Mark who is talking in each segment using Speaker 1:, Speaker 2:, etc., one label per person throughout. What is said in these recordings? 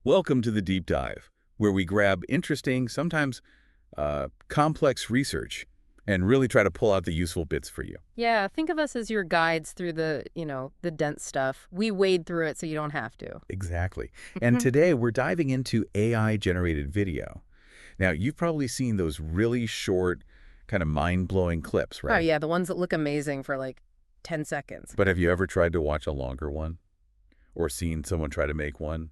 Speaker 1: Welcome to the Deep Dive, where we grab interesting, sometimes complex research and really try to pull out the useful bits for you.
Speaker 2: Yeah, think of us as your guides through the dense stuff. We wade through it so you don't have to.
Speaker 1: Exactly. And today we're diving into AI-generated video. Now, you've probably seen those really short, kind of mind-blowing clips,
Speaker 2: Oh,
Speaker 1: right?
Speaker 2: yeah, the ones that look amazing for like 10 seconds.
Speaker 1: But have you ever tried to watch a longer one? Or seen someone try to make one?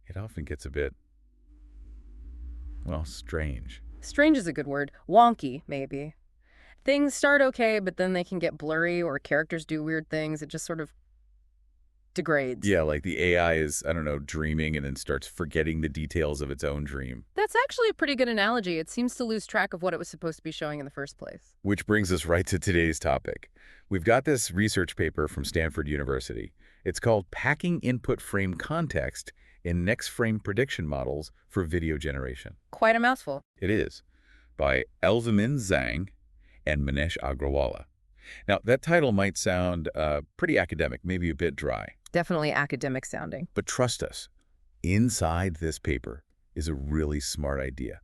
Speaker 1: It often gets a bit, well, strange.
Speaker 2: Strange is a good word. Wonky, maybe. Things start okay, but then they can get blurry or characters do weird things. It just sort of degrades.
Speaker 1: Yeah, like the AI is, I don't know, dreaming and then starts forgetting the details of its own dream.
Speaker 2: That's actually a pretty good analogy. It seems to lose track of what it was supposed to be showing in the first place.
Speaker 1: Which brings us right to today's topic. We've got this research paper from Stanford University. It's called Packing Input Frame Context in Next Frame Prediction Models for Video Generation.
Speaker 2: Quite a mouthful.
Speaker 1: It is, by Elvamin Zhang and Manesh Agrawala. Now, that title might sound pretty academic, maybe a bit dry.
Speaker 2: Definitely academic sounding.
Speaker 1: But trust us, inside this paper is a really smart idea.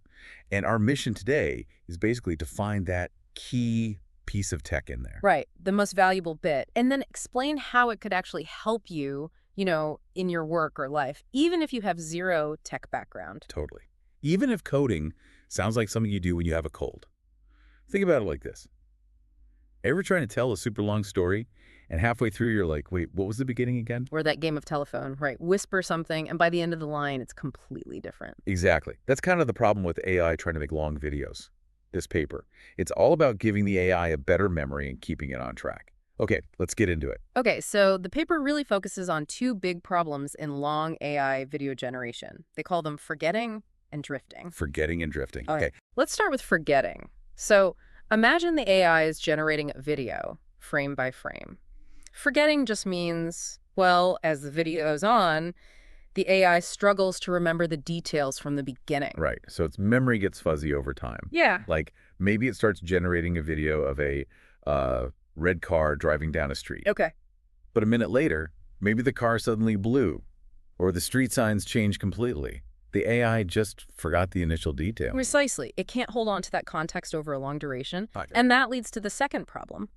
Speaker 1: And our mission today is basically to find that key piece of tech in there.
Speaker 2: Right, the most valuable bit. And then explain how it could actually help you, in your work or life, even if you have zero tech background.
Speaker 1: Totally. Even if coding sounds like something you do when you have a cold. Think about it like this. Ever trying to tell a super long story and halfway through you're like, wait, what was the beginning again?
Speaker 2: Or that game of telephone, right? Whisper something, and by the end of the line, it's completely different.
Speaker 1: Exactly. That's kind of the problem with AI trying to make long videos. This paper. It's all about giving the AI a better memory and keeping it on track. Okay, let's get into it.
Speaker 2: Okay, so the paper really focuses on two big problems in long AI video generation. They call them forgetting and drifting.
Speaker 1: Forgetting and drifting.
Speaker 2: Okay. Let's start with forgetting. So imagine the AI is generating a video, frame by frame. Forgetting just means, well, as the video goes on, the AI struggles to remember the details from the beginning.
Speaker 1: Right. So its memory gets fuzzy over time.
Speaker 2: Yeah.
Speaker 1: Like maybe it starts generating a video of a red car driving down a street.
Speaker 2: Okay.
Speaker 1: But a minute later, maybe the car suddenly blew or the street signs changed completely. The AI just forgot the initial detail.
Speaker 2: Precisely. It can't hold on to that context over a long duration.
Speaker 1: Okay.
Speaker 2: And that leads to the second problem,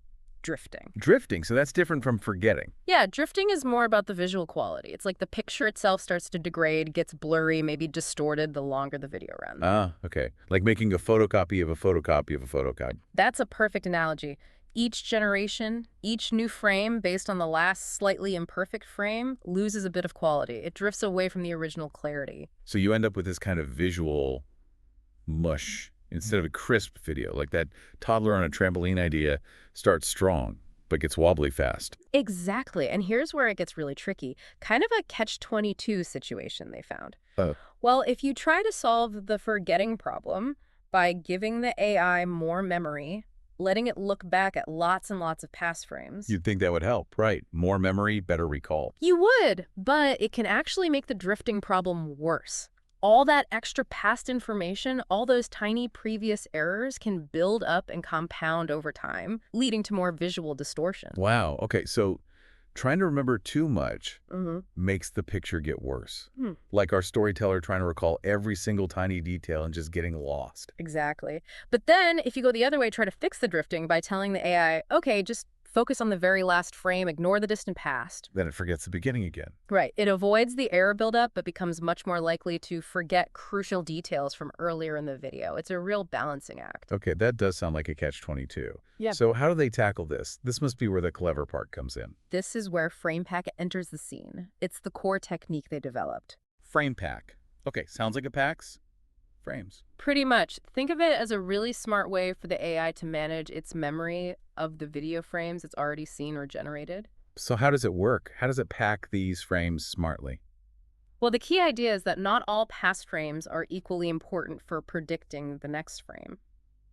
Speaker 2: drifting.
Speaker 1: Drifting, so that's different from forgetting.
Speaker 2: Yeah, drifting is more about the visual quality. It's like the picture itself starts to degrade, gets blurry, maybe distorted the longer the video runs.
Speaker 1: Ah, okay. Like making a photocopy of a photocopy of a photocopy.
Speaker 2: That's a perfect analogy. Each generation, each new frame based on the last slightly imperfect frame loses a bit of quality. It drifts away from the original clarity.
Speaker 1: So you end up with this kind of visual mush instead of a crisp video, like that toddler on a trampoline idea starts strong, but gets wobbly fast.
Speaker 2: Exactly. And here's where it gets really tricky. Kind of a catch-22 situation they found.
Speaker 1: Oh.
Speaker 2: Well, if you try to solve the forgetting problem by giving the AI more memory, letting it look back at lots and lots of past frames.
Speaker 1: You'd think that would help, right? More memory, better recall.
Speaker 2: You would, but it can actually make the drifting problem worse. All that extra past information, all those tiny previous errors can build up and compound over time, leading to more visual distortion.
Speaker 1: Wow. Okay, so trying to remember too much makes the picture get worse. Like our storyteller trying to recall every single tiny detail and just getting lost.
Speaker 2: Exactly. But then if you go the other way, try to fix the drifting by telling the AI, okay, just focus on the very last frame, ignore the distant past.
Speaker 1: Then it forgets the beginning again.
Speaker 2: Right. It avoids the error buildup, but becomes much more likely to forget crucial details from earlier in the video. It's a real balancing act.
Speaker 1: Okay, that does sound like a catch-22.
Speaker 2: Yeah.
Speaker 1: So how do they tackle this? This must be where the clever part comes in.
Speaker 2: This is where FramePack enters the scene. It's the core technique they developed.
Speaker 1: FramePack. Okay, sounds like a packs. Frames.
Speaker 2: Pretty much. Think of it as a really smart way for the AI to manage its memory of the video frames it's already seen or generated.
Speaker 1: So how does it work? How does it pack these frames smartly?
Speaker 2: Well, the key idea is that not all past frames are equally important for predicting the next frame.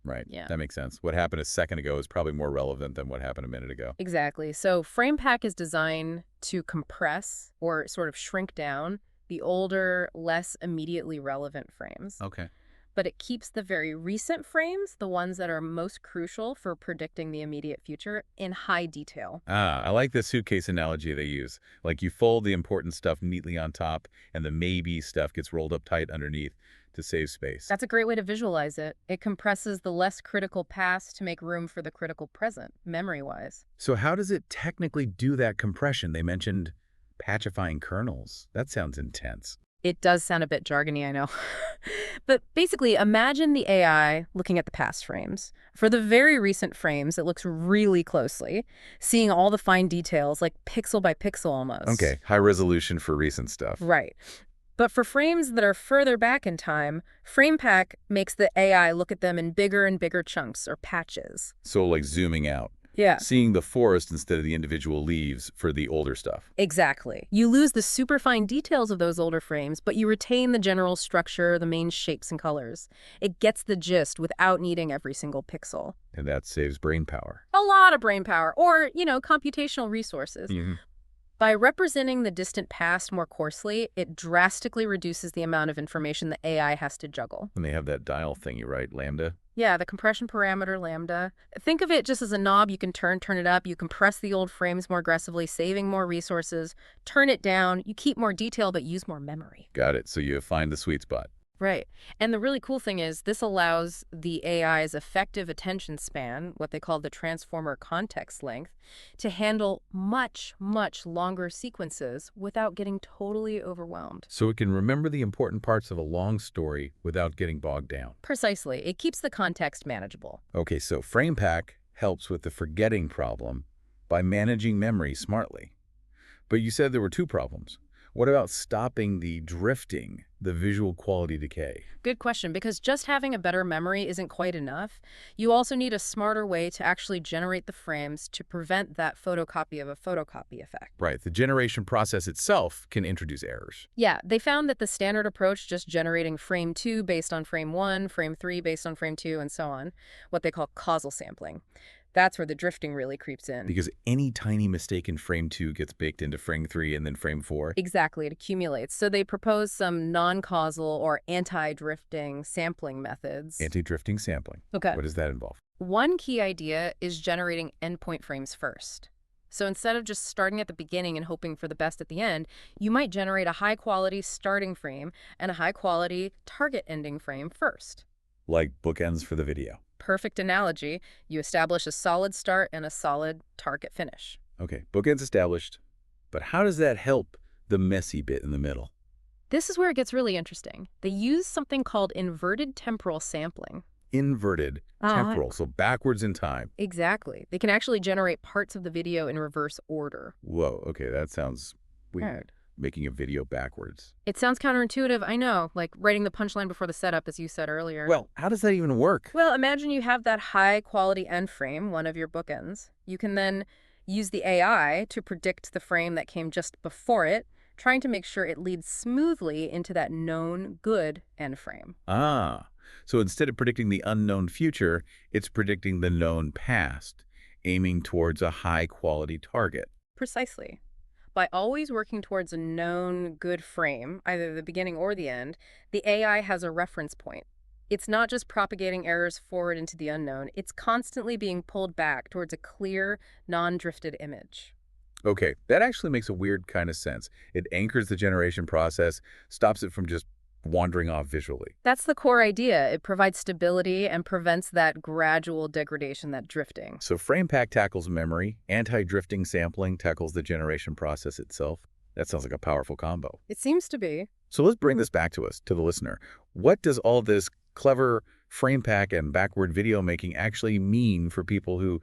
Speaker 1: Right.
Speaker 2: Yeah.
Speaker 1: That makes sense. What happened a second ago is probably more relevant than what happened a minute ago.
Speaker 2: Exactly. So FramePack is designed to compress or sort of shrink down the older, less immediately relevant frames.
Speaker 1: Okay.
Speaker 2: but it keeps the very recent frames, the ones that are most crucial for predicting the immediate future, in high detail.
Speaker 1: Ah, I like the suitcase analogy they use. Like you fold the important stuff neatly on top, and the maybe stuff gets rolled up tight underneath to save space.
Speaker 2: That's a great way to visualize it. It compresses the less critical past to make room for the critical present, memory-wise.
Speaker 1: So how does it technically do that compression? They mentioned patchifying kernels. That sounds intense.
Speaker 2: It does sound a bit jargony, I know. But basically, imagine the AI looking at the past frames. For the very recent frames, it looks really closely, seeing all the fine details, like pixel by pixel almost.
Speaker 1: Okay, high resolution for recent stuff.
Speaker 2: Right. But for frames that are further back in time, FramePack makes the AI look at them in bigger and bigger chunks or patches.
Speaker 1: So like zooming out.
Speaker 2: Yeah.
Speaker 1: Seeing the forest instead of the individual leaves for the older stuff.
Speaker 2: Exactly. You lose the super fine details of those older frames, but you retain the general structure, the main shapes and colors. It gets the gist without needing every single pixel.
Speaker 1: And that saves brain power.
Speaker 2: A lot of brain power, or, computational resources. By representing the distant past more coarsely, it drastically reduces the amount of information the AI has to juggle.
Speaker 1: And they have that dial thingy, right? Lambda?
Speaker 2: Yeah, the compression parameter, lambda. Think of it just as a knob you can turn it up. You compress the old frames more aggressively, saving more resources. Turn it down. You keep more detail, but use more memory.
Speaker 1: Got it. So you find the sweet spot.
Speaker 2: Right. And the really cool thing is this allows the AI's effective attention span, what they call the transformer context length, to handle much, much longer sequences without getting totally overwhelmed.
Speaker 1: So it can remember the important parts of a long story without getting bogged down.
Speaker 2: Precisely. It keeps the context manageable.
Speaker 1: Okay, so FramePack helps with the forgetting problem by managing memory smartly. But you said there were two problems. What about stopping the drifting, the visual quality decay?
Speaker 2: Good question, because just having a better memory isn't quite enough. You also need a smarter way to actually generate the frames to prevent that photocopy of a photocopy effect.
Speaker 1: Right, the generation process itself can introduce errors.
Speaker 2: Yeah, they found that the standard approach, just generating frame 2 based on frame 1, frame 3 based on frame 2, and so on, what they call causal sampling. That's where the drifting really creeps in.
Speaker 1: Because any tiny mistake in frame 2 gets baked into frame 3 and then frame 4.
Speaker 2: Exactly, it accumulates. So they propose some non-causal or anti-drifting sampling methods.
Speaker 1: Anti-drifting sampling.
Speaker 2: Okay.
Speaker 1: What does that involve?
Speaker 2: One key idea is generating endpoint frames first. So instead of just starting at the beginning and hoping for the best at the end, you might generate a high-quality starting frame and a high-quality target ending frame first.
Speaker 1: Like bookends for the video.
Speaker 2: Perfect analogy. You establish a solid start and a solid target finish.
Speaker 1: Okay, bookends established. But how does that help the messy bit in the middle?
Speaker 2: This is where it gets really interesting. They use something called inverted temporal sampling.
Speaker 1: Inverted temporal, so backwards in time.
Speaker 2: Exactly. They can actually generate parts of the video in reverse order.
Speaker 1: Whoa, okay, that sounds weird. Making a video backwards.
Speaker 2: It sounds counterintuitive, I know, like writing the punchline before the setup, as you said earlier.
Speaker 1: Well, how does that even work?
Speaker 2: Well, imagine you have that high-quality end frame, one of your bookends. You can then use the AI to predict the frame that came just before it, trying to make sure it leads smoothly into that known good end frame.
Speaker 1: Ah, so instead of predicting the unknown future, it's predicting the known past, aiming towards a high-quality target.
Speaker 2: Precisely. By always working towards a known good frame, either the beginning or the end, the AI has a reference point. It's not just propagating errors forward into the unknown, it's constantly being pulled back towards a clear, non-drifted image.
Speaker 1: Okay, that actually makes a weird kind of sense. It anchors the generation process, stops it from just wandering off visually.
Speaker 2: That's the core idea. It provides stability and prevents that gradual degradation, that drifting.
Speaker 1: So FramePack tackles memory, anti-drifting sampling tackles the generation process itself. That sounds like a powerful combo.
Speaker 2: It seems to be.
Speaker 1: So let's bring this back to us, to the listener. What does all this clever FramePack and backward video making actually mean for people who,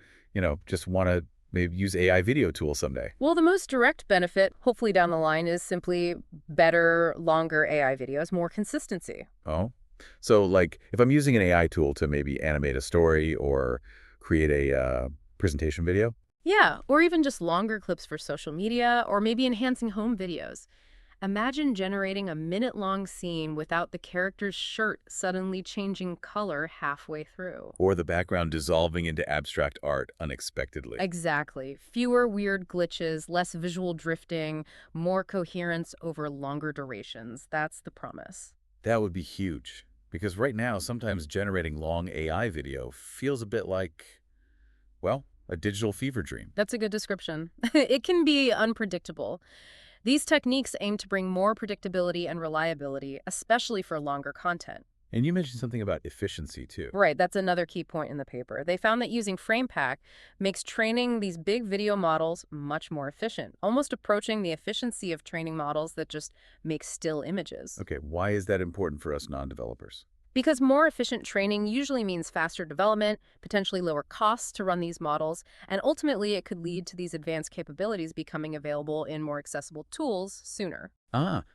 Speaker 1: just want to maybe use AI video tools someday?
Speaker 2: Well, the most direct benefit, hopefully down the line, is simply better, longer AI videos, more consistency.
Speaker 1: Oh, so like if I'm using an AI tool to maybe animate a story or create a presentation video?
Speaker 2: Yeah, or even just longer clips for social media, or maybe enhancing home videos. Imagine generating a minute-long scene without the character's shirt suddenly changing color halfway through.
Speaker 1: Or the background dissolving into abstract art unexpectedly.
Speaker 2: Exactly. Fewer weird glitches, less visual drifting, more coherence over longer durations. That's the promise.
Speaker 1: That would be huge. Because right now, sometimes generating long AI video feels a bit like, well, a digital fever dream.
Speaker 2: That's a good description. It can be unpredictable. These techniques aim to bring more predictability and reliability, especially for longer content.
Speaker 1: And you mentioned something about efficiency, too.
Speaker 2: Right, that's another key point in the paper. They found that using FramePack makes training these big video models much more efficient, almost approaching the efficiency of training models that just make still images.
Speaker 1: Okay, why is that important for us non-developers?
Speaker 2: Because more efficient training usually means faster development, potentially lower costs to run these models, and ultimately it could lead to these advanced capabilities becoming available in more accessible tools sooner.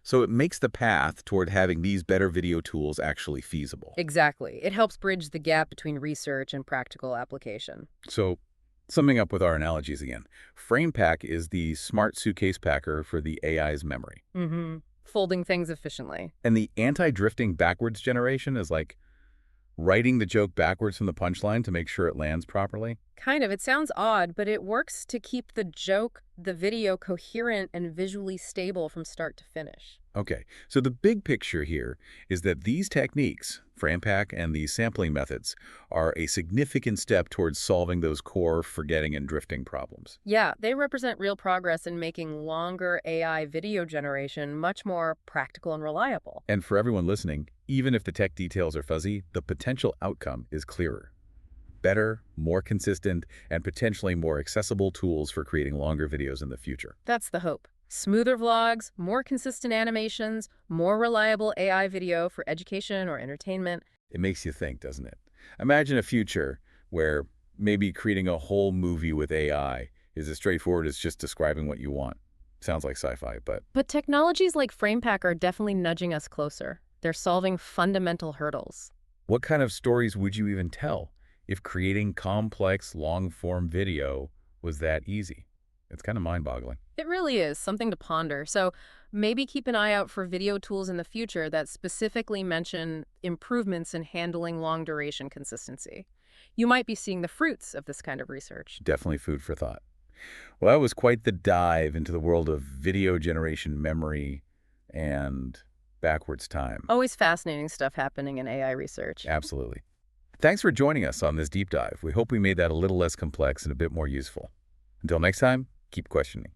Speaker 1: So it makes the path toward having these better video tools actually feasible.
Speaker 2: Exactly. It helps bridge the gap between research and practical application.
Speaker 1: So, summing up with our analogies again, FramePack is the smart suitcase packer for the AI's memory.
Speaker 2: Folding things efficiently.
Speaker 1: And the anti-drifting backwards generation is like writing the joke backwards from the punchline to make sure it lands properly.
Speaker 2: Kind of. It sounds odd, but it works to keep the video coherent and visually stable from start to finish.
Speaker 1: Okay, so the big picture here is that these techniques, FramePack and these sampling methods, are a significant step towards solving those core forgetting and drifting problems.
Speaker 2: Yeah, they represent real progress in making longer AI video generation much more practical and reliable.
Speaker 1: And for everyone listening, even if the tech details are fuzzy, the potential outcome is clearer. Better, more consistent, and potentially more accessible tools for creating longer videos in the future.
Speaker 2: That's the hope. Smoother vlogs, more consistent animations, more reliable AI video for education or entertainment.
Speaker 1: It makes you think, doesn't it? Imagine a future where maybe creating a whole movie with AI is as straightforward as just describing what you want. Sounds like sci-fi, but...
Speaker 2: But technologies like FramePack are definitely nudging us closer. They're solving fundamental hurdles.
Speaker 1: What kind of stories would you even tell if creating complex, long-form video was that easy? It's kind of mind-boggling.
Speaker 2: It really is something to ponder. So maybe keep an eye out for video tools in the future that specifically mention improvements in handling long-duration consistency. You might be seeing the fruits of this kind of research.
Speaker 1: Definitely food for thought. Well, that was quite the dive into the world of video generation memory and backwards time.
Speaker 2: Always fascinating stuff happening in AI research.
Speaker 1: Absolutely. Thanks for joining us on this deep dive. We hope we made that a little less complex and a bit more useful. Until next time, keep questioning.